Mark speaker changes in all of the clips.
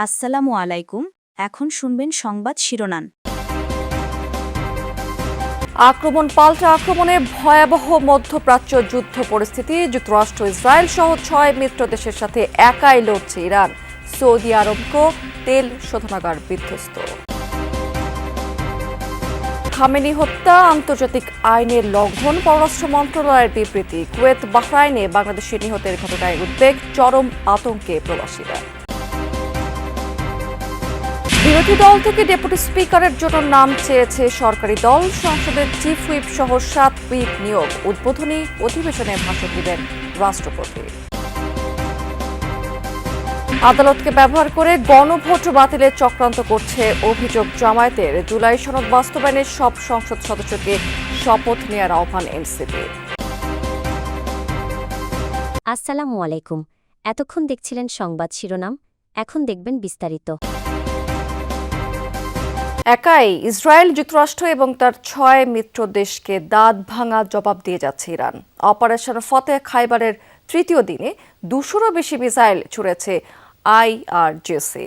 Speaker 1: আসসালামু আলাইকুম। এখন শুনবেন সংবাদ শিরোনাম।
Speaker 2: আক্রমণ পাল্টা আক্রমণে ভয়াবহ মধ্যপ্রাচ্য যুদ্ধ পরিস্থিতি। যুক্তরাষ্ট্র ইসরায়েল সহ 6 মিত্র দেশের সাথে একাই লড়ছে ইরান। সৌদি আরবকেও তেল শোধনাগার বিধ্বস্ত। খামেনি হত্যা আন্তর্জাতিক আইনের লঙ্ঘন, পররাষ্ট্র মন্ত্রণালয়ের বিবৃতি। কুয়েত বাহরাইনে বাংলাদেশি নিহতের ঘটনায় উদ্বেগ, চরম আতঙ্কে প্রবাসীরা। বিরোধী দল থেকে ডেপুটি স্পিকারের জন্য নাম চেয়েছে সরকারি দল। সংসদের চিফ হুইপ সহ 7 হুইপ নিয়োগ। উদ্বোধনী অধিবেশনে ভাষণ দিবেন রাষ্ট্রপতি। আদালতকে ব্যবহার করে গণভোট বাতিলের চক্রান্ত করছে অভিযোগ জামায়াতের। জুলাই সনদ বাস্তবায়নে সব সংসদ সদস্যকে শপথ নেওয়ার আহ্বান এনসিপির।
Speaker 3: আসসালামু আলাইকুম। এতক্ষণ দেখছিলেন সংবাদ শিরোনাম, এখন দেখবেন বিস্তারিত।
Speaker 2: একাই ইসরায়েল, যুক্তরাষ্ট্র এবং তার 6 মিত্র দেশকে দাঁত ভাঙা জবাব দিয়ে যাচ্ছে ইরান। অপারেশন ফতেহ খাইবারের তৃতীয় দিনে 200-রও বেশি মিসাইল ছুড়েছে আইআরজিসি।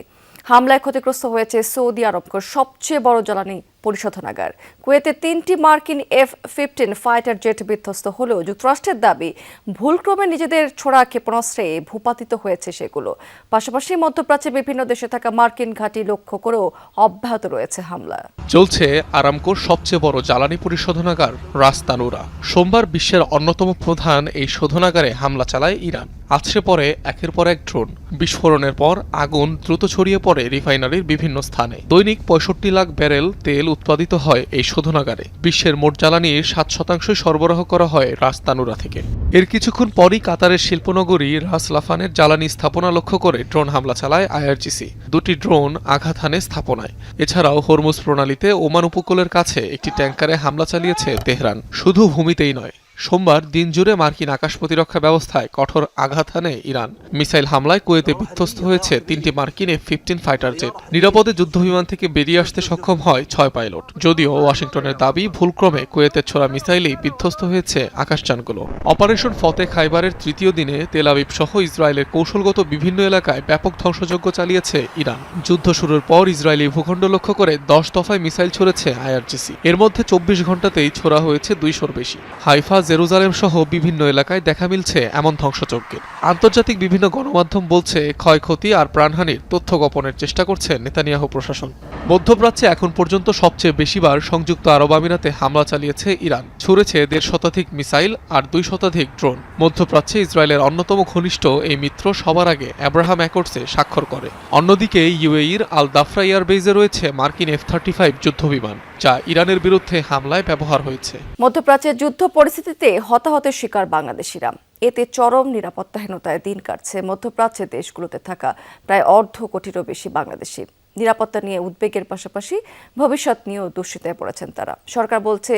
Speaker 2: হামলায় ক্ষতিগ্রস্ত হয়েছে সৌদি আরবকে সবচেয়ে বড় জ্বালানি পরিশোধনাগার। কুয়েতে 3টি মার্কিন F-15 ফাইটার জেট বিধ্বস্ত হলেও যুক্তরাষ্ট্রের দাবি ভুলক্রমে নিজেদের ছোড়া ক্ষেপণাস্ত্রে ভূপাতিত হয়েছে সেগুলো। পাশাপাশি মধ্যপ্রাচ্যের বিভিন্ন দেশে থাকা মার্কিন ঘাঁটি লক্ষ্য করেও অব্যাহত রয়েছে হামলা।
Speaker 4: চলছে আরামকোর সবচেয়ে বড় জ্বালানি পরিশোধনাগার রাস তানুরা। সোমবার বিশ্বের অন্যতম প্রধান এই শোধনাগারে হামলা চালায় ইরান। আছড়ে পড়ে একের পর এক ড্রোন। বিস্ফোরণের পর আগুন দ্রুত ছড়িয়ে পড়ে রিফাইনারির বিভিন্ন স্থানে। দৈনিক 65 লাখ ব্যারেল তেল উৎপাদিত হয় এই শোধনাগারে। বিশ্বের মোট জ্বালানির 7% সরবরাহ করা হয় রাস তানুরা থেকে। এর কিছুক্ষণ পরই কাতারের শিল্পনগরী রাস লাফানের জ্বালানি স্থাপনা লক্ষ্য করে ড্রোন হামলা চালায় আইআরজিসি। 2টি ড্রোন আঘাত হানে স্থাপনায়। এছাড়াও হরমুজ প্রণালীতে ওমান উপকূলের কাছে একটি ট্যাঙ্কারে হামলা চালিয়েছে তেহরান। শুধু ভূমিতেই নয়, সোমবার দিনজুড়ে মার্কিন আকাশ প্রতিরক্ষা ব্যবস্থায় কঠোর আঘাত হানে ইরান। মিসাইল হামলায় কুয়েতে বিধ্বস্ত হয়েছে 3টি মার্কিন F-15 ফাইটার জেট। নিরাপদে যুদ্ধবিমান থেকে বেরিয়ে আসতে সক্ষম হয় 6 পাইলট। যদিও ওয়াশিংটনের দাবি ভুলক্রমে কুয়েতের ছোড়া মিসাইলেই বিধ্বস্ত হয়েছে আকাশযানগুলো। অপারেশন ফতেহ খাইবারের তৃতীয় দিনে তেল আবিব সহ ইসরায়েলের কৌশলগত বিভিন্ন এলাকায় ব্যাপক ধ্বংসযজ্ঞ চালিয়েছে ইরান। যুদ্ধ শুরুর পর ইসরায়েলি ভূখণ্ড লক্ষ্য করে 10 দফায় মিসাইল ছুড়েছে আইআরজিসি। এর মধ্যে 24 ঘণ্টাতেই ছোড়া হয়েছে 200-র বেশি। হাইফা, জেরুজালেম সহ বিভিন্ন এলাকায় দেখা মিলছে এমন ধ্বংসযজ্ঞের। আন্তর্জাতিক বিভিন্ন গণমাধ্যম বলছে ক্ষয়ক্ষতি আর প্রাণহানির তথ্য গোপনের চেষ্টা করছে নেতানিয়াহু প্রশাসন। মধ্যপ্রাচ্যে এখন পর্যন্ত সবচেয়ে বেশিবার সংযুক্ত আরব আমিরাতে হামলা চালিয়েছে ইরান। ছুড়েছে 1.5 শতাধিক মিসাইল আর 2 শতাধিক ড্রোন। মধ্যপ্রাচ্যে ইসরায়েলের অন্যতম ঘনিষ্ঠ এই মিত্র সবার আগে আব্রাহাম অ্যাকর্ডসে স্বাক্ষর করে। অন্যদিকে ইউএইর আল দাফরা এয়ারবেজে রয়েছে মার্কিন F-35 যুদ্ধবিমান, যা ইরানের বিরুদ্ধে হামলায় ব্যবহার হয়েছে।
Speaker 2: মধ্যপ্রাচ্যের যুদ্ধ পরিস্থিতিতে হতাহতের শিকার বাংলাদেশিরা। এতে চরম নিরাপত্তাহীনতায় দিন কাটছে মধ্যপ্রাচ্যের দেশগুলোতে থাকা প্রায় 1/2 কোটিরও বেশি বাংলাদেশি। নিরাপত্তা নিয়ে উদ্বেগের পাশাপাশি ভবিষ্যৎ নিয়েও দুশ্চিন্তায় পড়েছেন তারা। সরকার বলছে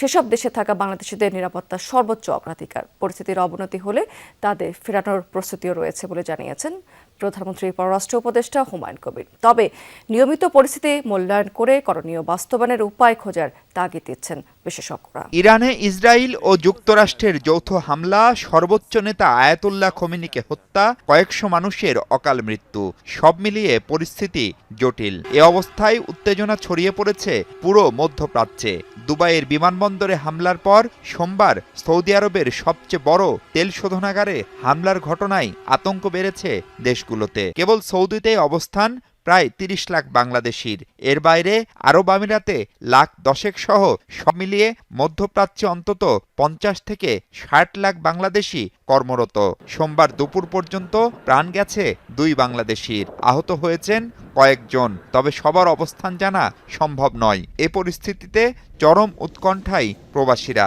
Speaker 2: সেসব দেশে থাকা বাংলাদেশিদের নিরাপত্তা সর্বোচ্চ অগ্রাধিকার। পরিস্থিতির অবনতি হলে তাদের ফেরানোর প্রস্তুতিও রয়েছে বলে জানিয়েছেন প্রধানমন্ত্রীর পররাষ্ট্র উপদেষ্টা হুমায়ুন কবির। তবে নিয়মিত পরিস্থিতি মূল্যায়ন করে করণীয় বাস্তবায়নের উপায় খোঁজার তাগিদ দিচ্ছেন বিশেষজ্ঞরা।
Speaker 5: ইরানে ইসরায়েল ও যুক্তরাষ্ট্রের যৌথ হামলা, সর্বোচ্চ নেতা আয়াতুল্লাহ খোমেনিকে হত্যা, কয়েকশো মানুষের অকাল মৃত্যু, সব মিলিয়ে পরিস্থিতি জটিল। এ অবস্থায় উত্তেজনা ছড়িয়ে পড়েছে পুরো মধ্যপ্রাচ্যে। দুবাইয়ের বিমানবন্দরে হামলার পর সোমবার সৌদি আরবের সবচেয়ে বড় তেল শোধনাগারে হামলার ঘটনায় আতঙ্ক বেড়েছে দেশগুলোতে। কেবল সৌদিতেই অবস্থান প্রায় 30 লাখ বাংলাদেশির। এর বাইরে আরব আমিরাতে লাখ 10 সহ সব মিলিয়ে মধ্যপ্রাচ্যে অন্তত 50 থেকে 60 লাখ বাংলাদেশি কর্মরত। সোমবার দুপুর পর্যন্ত প্রাণ গেছে 2 বাংলাদেশির, আহত হয়েছেন কয়েকজন। তবে সবার অবস্থান জানা সম্ভব নয়। এ পরিস্থিতিতে চরম উৎকণ্ঠায় প্রবাসীরা।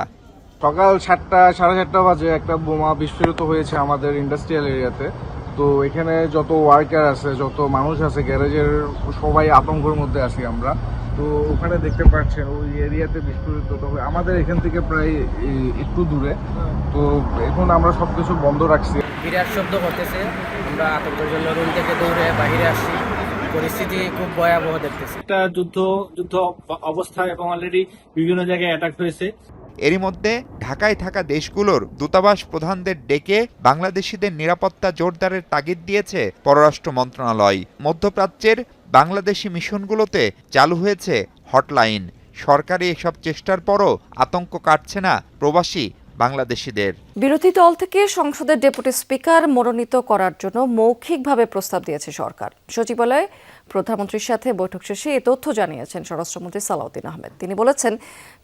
Speaker 6: সকাল 7টা সাড়ে 7টা বাজে একটা বোমা বিস্ফোরিত হয়েছে আমাদের ইন্ডাস্ট্রিয়াল এরিয়াতে। তো এখানে যত ওয়ার্কার আছে, যত মানুষ আছে গ্যারেজের, সবাই আতঙ্কের মধ্যে আছি আমরা। তো ওখানে দেখতে পাচ্ছেন ওই এরিয়াতে বিস্ফোরিত হবে আমাদের এখান থেকে প্রায় একটু দূরে। তো এখন আমরা সবকিছু বন্ধ রাখছি।
Speaker 7: বিরাট শব্দ করতেছে, আমরা আতঙ্কের জন্য রুম থেকে দৌড়ে বাইরে আসছি। পরিস্থিতি খুব ভয়াবহ দেখতেছি।
Speaker 8: একটা যুদ্ধ অবস্থা এবং অলরেডি বিভিন্ন জায়গায় অ্যাটাক হয়েছে।
Speaker 5: এরই মধ্যে ঢাকায় থাকা দেশগুলোর দূতাবাস প্রধানদের ডেকে বাংলাদেশিদের নিরাপত্তা জোরদারের তাগিদ দিয়েছে পররাষ্ট্র মন্ত্রণালয়। মধ্যপ্রাচ্যের বাংলাদেশি মিশনগুলোতে চালু হয়েছে হটলাইন। সরকারি এসব চেষ্টার পরও আতঙ্ক কাটছে না প্রবাসী বাংলাদেশিদের।
Speaker 2: বিরোধী দল থেকে সংসদের ডেপুটি স্পিকার মনোনীত করার জন্য মৌখিকভাবে প্রস্তাব দিয়েছে সরকার। সচিবালয়ে প্রধানমন্ত্রীর সাথে বৈঠক শেষে এ তথ্য জানিয়েছেন স্বরাষ্ট্রমন্ত্রী সালাউদ্দিন আহমেদ। তিনি বলেছেন,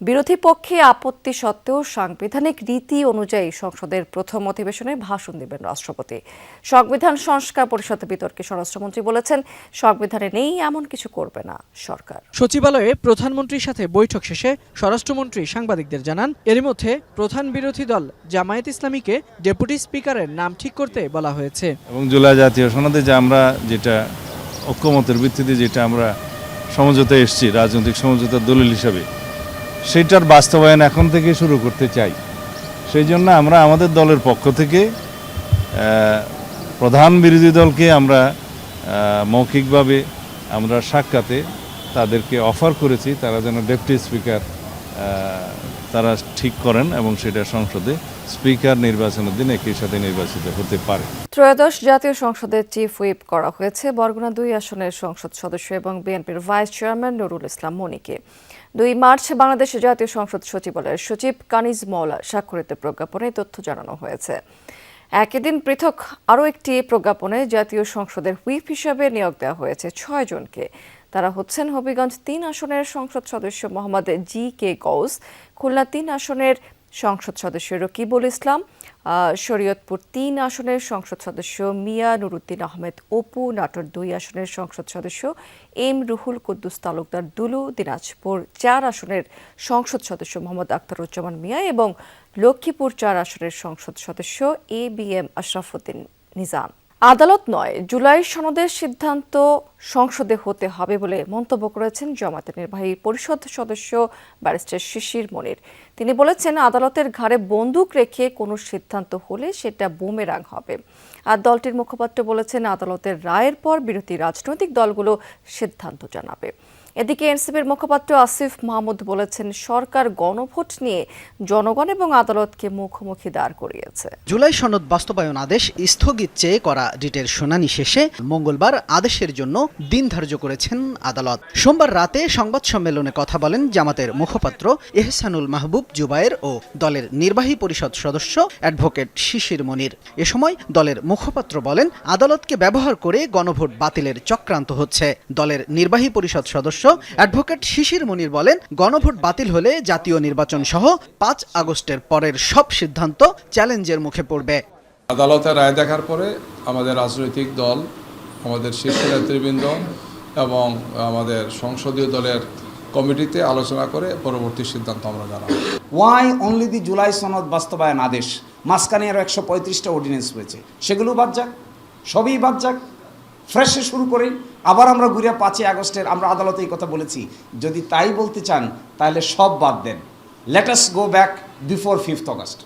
Speaker 2: বিরোধী পক্ষে আপত্তি সত্ত্বেও সাংবিধানিক রীতি অনুযায়ী সংসদের প্রথম অধিবেশনে ভাষণ দেবেন রাষ্ট্রপতি। সংবিধান সংস্কার পরিষদ বিতর্কে স্বরাষ্ট্রমন্ত্রী বলেছেন, সংবিধানে নেই এমন কিছু করবে না সরকার।
Speaker 8: সচিবালয়ে প্রধানমন্ত্রীর সাথে বৈঠক শেষে স্বরাষ্ট্রমন্ত্রী সাংবাদিকদের জানান, এরই মধ্যে প্রধান বিরোধী দল জামায়াত ইসলামীকে ডেপুটি স্পিকারের নাম ঠিক করতে বলা হয়েছে।
Speaker 9: এবং জুলাই জাতীয় সনদে যে আমরা যেটা ঐক্যমতের ভিত্তিতে যেটা আমরা সমঝোতায় এসেছি রাজনৈতিক সমঝোতার দলিল হিসাবে, সেটার বাস্তবায়ন এখন থেকে শুরু করতে চাই। সেই জন্য আমরা আমাদের দলের পক্ষ থেকে প্রধান বিরোধী দলকে আমরা মৌখিকভাবে আমরা সাক্ষাতে তাদেরকে অফার করেছি তারা যেন ডেপুটি স্পিকার তারা ঠিক করেন এবং সেটা সংসদে স্পিকার নির্বাচনের দিন একই সাথে নির্বাচিত হতে পারে।
Speaker 2: ত্রয়োদশ জাতীয় সংসদের চিফ হুইপ করা হয়েছে বরগুনা 2 আসনের সংসদ সদস্য এবং বিএনপির ভাইস চেয়ারম্যান নুরুল ইসলাম মনিকে। 2 মার্চ বাংলাদেশ জাতীয় সংসদ সচিবালয়ের সচিব কানিজ মওলা স্বাক্ষরিত প্রজ্ঞাপনে তথ্য জানানো হয়েছে। একই দিন পৃথক আরও একটি প্রজ্ঞাপনে জাতীয় সংসদের হুইপ হিসাবে নিয়োগ দেওয়া হয়েছে 6 জনকে। তারা হচ্ছেন হবিগঞ্জ 3 আসনের সংসদ সদস্য মোহাম্মদ জি.কে. গৌস, খুলনা 3 আসনের সংসদ সদস্য রকিবুল ইসলাম, শরীয়তপুর 3 আসনের সংসদ সদস্য মিয়া নুরুদ্দিন আহমেদ অপু, নাটোর 2 আসনের সংসদ সদস্য এম রুহুল কুদ্দুস তালুকদার দুলু, দিনাজপুর 4 আসনের সংসদ সদস্য মোহাম্মদ আখতারুজ্জামান মিয়া এবং লক্ষ্মীপুর 4 আসনের সংসদ সদস্য এ.বি.এম. আশরাফুদ্দিন নিজাম। আদালত নয়, জুলাই সনদের সিদ্ধান্ত সংসদে হতে হবে বলে মন্তব্য করেছেন জামায়াতের নির্বাহী পরিষদ সদস্য ব্যারিস্টার শিশির মনির। তিনি বলেছেন, আদালতের ঘাড়ে বন্দুক রেখে কোনো সিদ্ধান্ত হলে সেটা বুমেরাং হবে। আর দলটির মুখপাত্র বলেছেন, আদালতের রায়ের পর বিরোধী রাজনৈতিক দলগুলো সিদ্ধান্ত জানাবে। এদিকে এনসিপির মুখপাত্র আসিফ মাহমুদ বলেছেন, সরকার গণভোট নিয়ে জনগণ এবং আদালতকে মুখোমুখি দাঁড় করিয়েছে।
Speaker 10: জুলাই সনদ বাস্তবায়ন আদেশ স্থগিত চেয়ে করা রিটের শুনানি শেষে মঙ্গলবার আদেশের জন্য দিন ধার্য করেছেন আদালত। সোমবার রাতে সংবাদ সম্মেলনে কথা বলেন জামাতের মুখপাত্র এহসানুল মাহবুব জুবায়ের ও দলের নির্বাহী পরিষদ সদস্য অ্যাডভোকেট শিশির মনির। এ সময় দলের মুখপাত্র বলেন, আদালতকে ব্যবহার করে গণভোট বাতিলের চক্রান্ত হচ্ছে। দলের নির্বাহী পরিষদ সদস্য অ্যাডভোকেট শিশির মনির বলেন, গণভোট বাতিল হলে জাতীয় নির্বাচন সহ 5 আগস্টের পরের সব সিদ্ধান্ত চ্যালেঞ্জের মুখে পড়বে।
Speaker 11: আদালতের রায় দেখার পরে আমাদের রাজনৈতিক দল, আমাদের শীর্ষ নেতৃবৃন্দ এবং আমাদের সংসদীয় দলের কমিটিতে আলোচনা করে পরবর্তী সিদ্ধান্ত আমরা জানাবো।
Speaker 12: ওয়াই অনলি দি জুলাই সনদ বাস্তবায়ন আদেশ, মাঝখানে আরও 135টা অর্ডিন্যান্স হয়েছে, সেগুলো বাদ যাক, সবই বাদ যাক, ফ্রেশে শুরু করি। আবার আমরা ঘুরে 5 আগস্টের আমরা আদালতে এই কথা বলেছি, যদি তাই বলতে চান তাহলে সব বাদ দেন। Let us go back before 5th August.